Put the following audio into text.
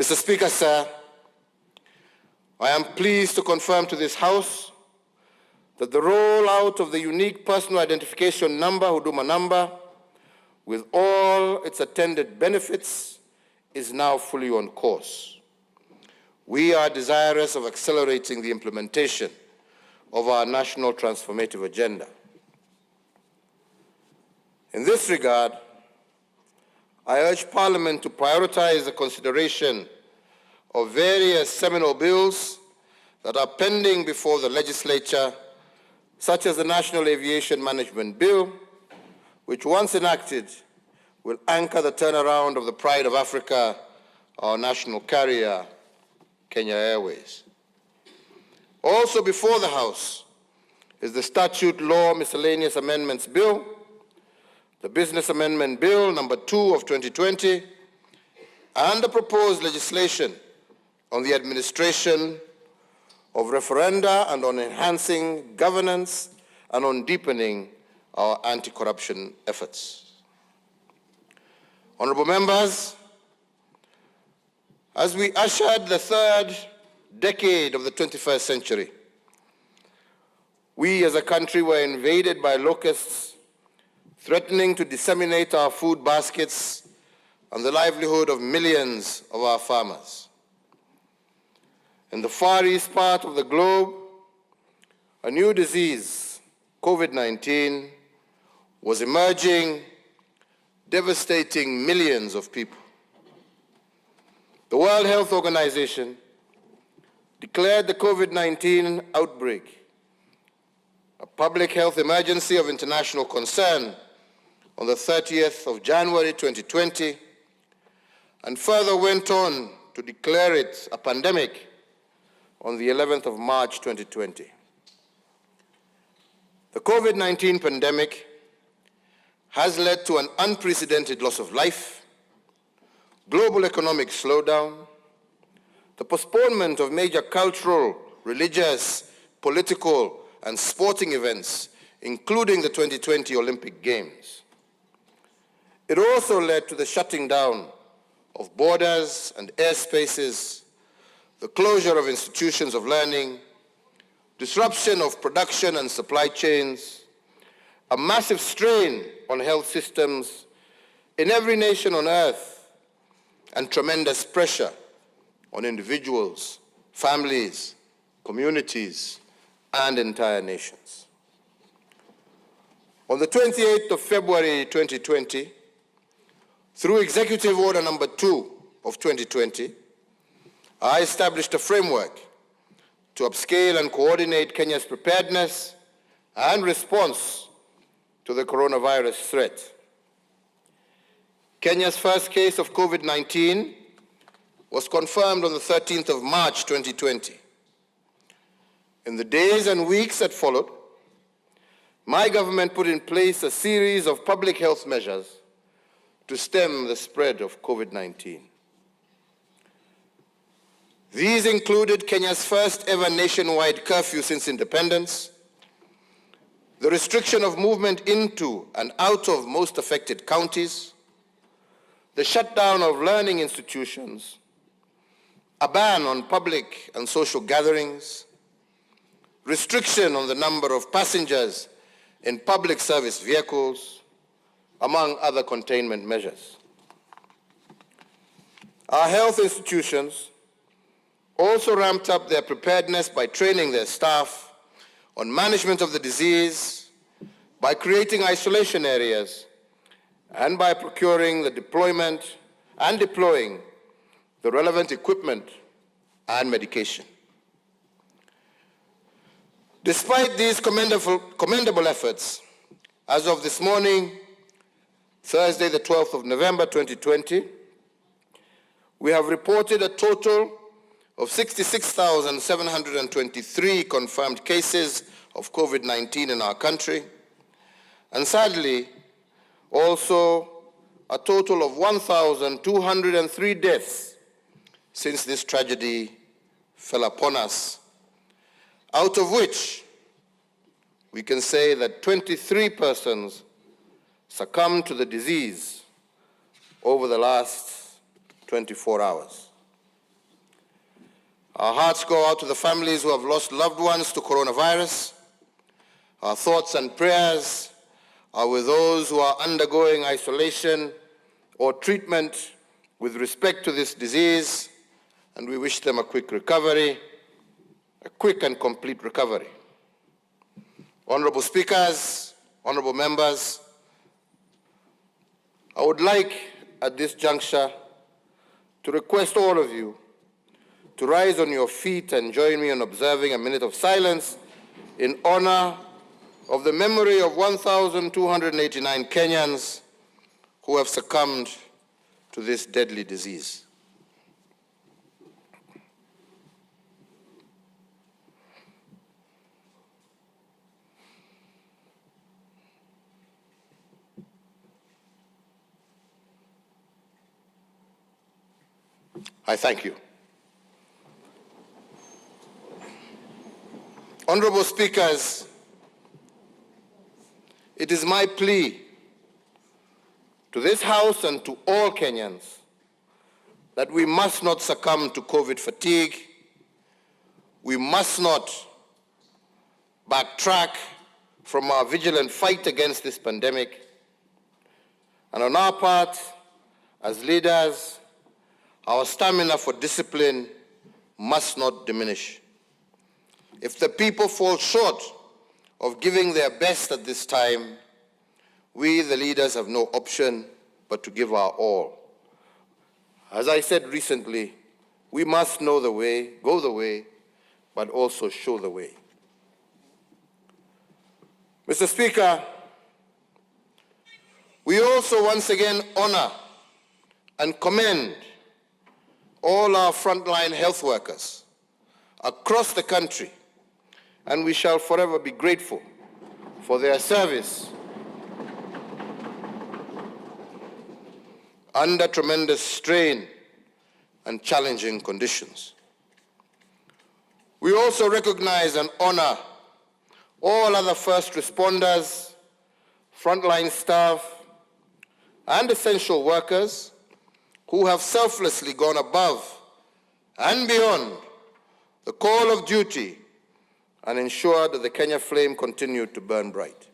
Mr. Speaker, sir, I am pleased to confirm to this House that the rollout of the unique personal identification number, Huduma number, with all its attendant benefits, is now fully on course. We are desirous of accelerating the implementation of our national transformative agenda. In this regard, I urge Parliament to prioritize the consideration of various seminal bills that are pending before the legislature, such as the National Aviation Management Bill, which once enacted will anchor the turnaround of the pride of Africa, our national carrier, Kenya Airways. Also before the House is the Statute Law Miscellaneous Amendments Bill, the Business Amendment Bill number 2 of 2020, and the proposed legislation on the administration of referenda and on enhancing governance and on deepening our anti-corruption efforts. Honorable members, as we ushered the third decade of the 21st century, we as a country were invaded by locusts threatening to disseminate our food baskets and the livelihood of millions of our farmers. In the far east part of the globe, a new disease, COVID-19, was emerging, devastating millions of people. The World Health Organization declared the COVID-19 outbreak a public health emergency of international concern on the 30th of January 2020, and further went on to declare it a pandemic on the 11th of March 2020. The COVID-19 pandemic has led to an unprecedented loss of life, global economic slowdown, the postponement of major cultural, religious, political, and sporting events, including the 2020 Olympic Games. It also led to the shutting down of borders and airspaces, the closure of institutions of learning, disruption of production and supply chains, a massive strain on health systems in every nation on earth, and tremendous pressure on individuals, families, communities, and entire nations. On the 28th of February 2020, through Executive Order number 2 of 2020, I established a framework to upscale and coordinate Kenya's preparedness and response to the coronavirus threat. Kenya's first case of COVID-19 was confirmed on the 13th of March 2020. In the days and weeks that followed, my government put in place a series of public health measures to stem the spread of COVID-19. These included Kenya's first ever nationwide curfew since independence, the restriction of movement into and out of most affected counties, the shutdown of learning institutions, a ban on public and social gatherings, restriction on the number of passengers in public service vehicles, among other containment measures. Our health institutions also ramped up their preparedness by training their staff on management of the disease, by creating isolation areas, and by procuring the deployment and deploying the relevant equipment and medication. Despite these commendable efforts, as of this morning, Thursday, the 12th of November 2020, we have reported a total of 66,723 confirmed cases of COVID-19 in our country, and sadly, also a total of 1,203 deaths since this tragedy fell upon us, out of which we can say that 23 persons succumbed to the disease over the last 24 hours. Our hearts go out to the families who have lost loved ones to coronavirus. Our thoughts and prayers are with those who are undergoing isolation or treatment with respect to this disease, and we wish them a quick recovery, a quick and complete recovery. Honorable speakers, honorable members, I would like at this juncture to request all of you to rise on your feet and join me in observing a minute of silence in honor of the memory of 1,289 Kenyans who have succumbed to this deadly disease. I thank you. Honorable speakers, it is my plea to this House and to all Kenyans that we must not succumb to COVID fatigue. We must not backtrack from our vigilant fight against this pandemic. And on our part, as leaders, our stamina for discipline must not diminish. If the people fall short of giving their best at this time, we, the leaders, have no option but to give our all. As I said recently, we must know the way, go the way, but also show the way. Mr. Speaker, we also once again honor and commend all our frontline health workers across the country, and we shall forever be grateful for their service under tremendous strain and challenging conditions. We also recognize and honor all other first responders, frontline staff, and essential workers who have selflessly gone above and beyond the call of duty and ensured that the Kenya flame continued to burn bright.